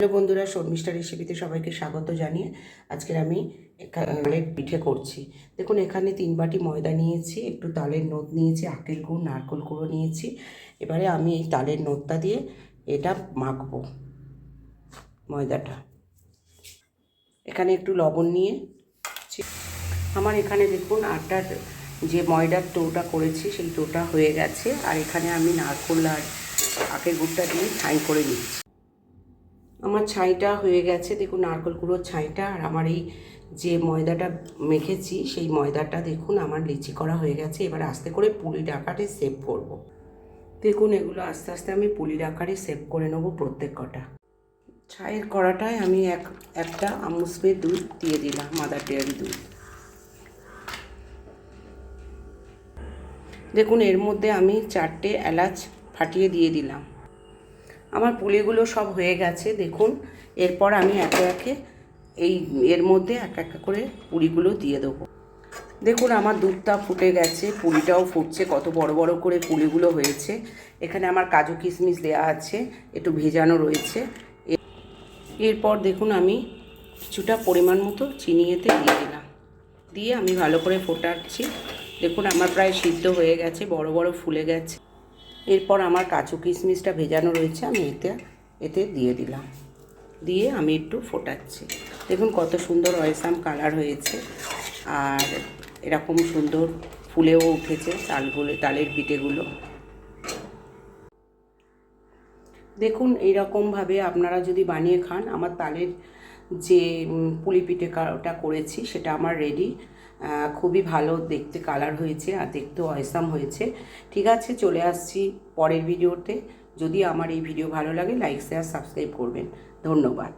Hello বন্ধুরা, শর্মিষ্ঠা রেসিপিতে সবাইকে স্বাগত জানিয়ে আজকের আমি তালের পিঠে করছি। দেখুন, এখানে 3 বাটি ময়দা নিয়েছি, একটু তালের নোট নিয়েছি, আখের গুড়, নারকেল গুঁড়ো নিয়েছি। এবারে আমি এই তালের নোটটা দিয়ে এটা মাখবো ময়দাটা। এখানে একটু লবণ নিয়ে আমার এখানে দেখুন আটার যে ময়দার টোটা করেছি সেই টোটা হয়ে গেছে। আর এখানে আমি নারকেল আর আখের গুড়টা দিয়ে ছাই করে নিচ্ছি। আমার ছাইটা হয়ে গেছে, দেখুন নারকেল গুঁড়োর ছাইটা। আর আমার এই যে ময়দাটা মেখেছি সেই ময়দাটা দেখুন আমার লিচি করা হয়ে গেছে। এবার আস্তে করে পুলির আকারে সেভ করব। দেখুন এগুলো আস্তে আস্তে আমি পুলির আকারে সেভ করে নেব প্রত্যেক কটা। ছাইয়ের কড়াটায় আমি একটা আমুল স্প্রে দুধ দিয়ে দিলাম, মাদার ডেয়ারি দুধ। দেখুন এর মধ্যে আমি 4টে এলাচ ফাটিয়ে দিয়ে দিলাম। আমার পুলিগুলো সব হয়ে গেছে দেখুন। এরপর আমি একে একে এর মধ্যে এক এক করে পুলিগুলো দিয়ে দেবো। দেখুন আমার দুধটা ফুটে গেছে, পুলিটাও ফুটছে, কত বড় বড় করে পুলিগুলো হয়েছে। এখানে আমার কাজু কিশমিশ দেওয়া আছে, একটু ভেজানো রয়েছে। এরপর দেখুন আমি কিছুটা পরিমাণ মতো চিনি এতে দিয়ে দিলাম, দিয়ে আমি ভালো করে ফোটাচ্ছি। দেখুন আমার প্রায় সিদ্ধ হয়ে গেছে, বড় বড় ফুলে গেছে। এরপর আমার কাজু কিশমিশটা ভেজানো রয়েছে, আমি এতে দিয়ে দিলাম, দিয়ে আমি একটু ফোটাচ্ছি। দেখুন কত সুন্দর অয়েসাম কালার হয়েছে, আর এরকম সুন্দর ফুলেও উঠেছে তালের পিঠেগুলো। দেখুন এইরকমভাবে আপনারা যদি বানিয়ে খান। আমার তালের যে পুলি পিঠেটা করেছি সেটা আমার রেডি। খুবই ভালো দেখতে কালার হয়েছে আর দেখতেও অয়েসাম হয়েছে। ঠিক আছে, চলে আসছি পরের ভিডিওতে। যদি আমার এই ভিডিও ভালো লাগে লাইক শেয়ার সাবস্ক্রাইব করবেন। ধন্যবাদ।